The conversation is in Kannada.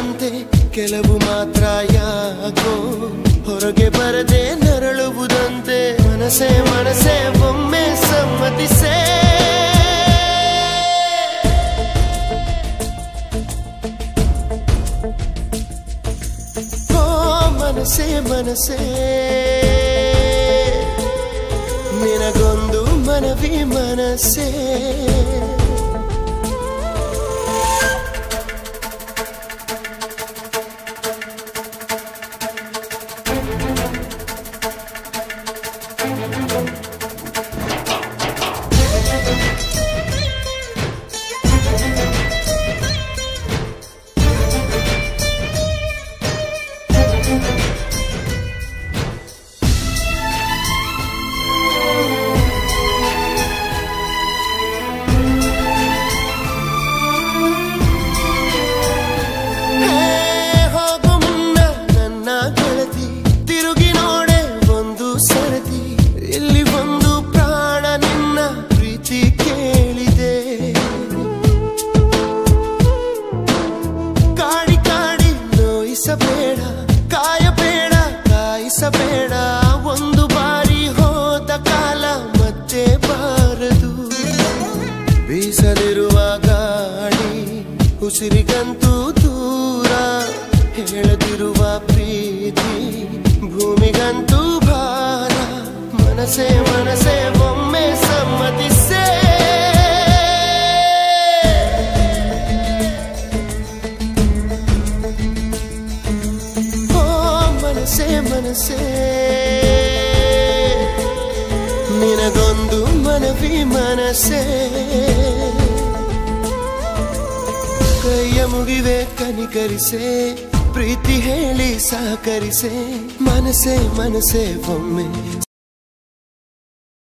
ಹೇಳುವಂತೆ ಕೆಲವು ಮಾತ್ರ ಯಾಕೋ ಹೊರಗೆ ಬರದೆ ನರಳುವುದಂತೆ ಮನಸೇ ಮನಸೇ ಒಮ್ಮೆ ಸಮ್ಮತಿಸೇ ಓ ಮನಸೇ ಮನಸೇ ನಿನಗೊಂದು ಮನವಿ ಮನಸೇ ಕಾಯಬೇಡ ಕಾಯಿಸಬೇಡ ಒಂದು ಬಾರಿ ಹೋದ ಕಾಲ ಮತ್ತೆ ಬಾರದು ಬೀಸಲಿರುವ ಗಾಳಿ ಉಸಿರಿಗಂತೂ ದೂರ ಹೇಳದಿರುವ ಪ್ರೀತಿ ಭೂಮಿಗಂತೂ ಭಾರ ಮನಸೇ ಮನಸೇ ಒಮ್ಮೆ ಸಮ್ಮತಿಸೇ ಮನಸೇ ಮನಸೇ ನಿನಗೊಂದು ಮನವಿ ಮನಸೇ ಕೈಯ ಮುಗಿವೆ ಕನಿಕರಿಸೆ ಪ್ರೀತಿ ಹೇಳಿ ಸಹಕರಿಸೆ ಮನಸೇ ಮನಸೇ ಒಮ್ಮೆ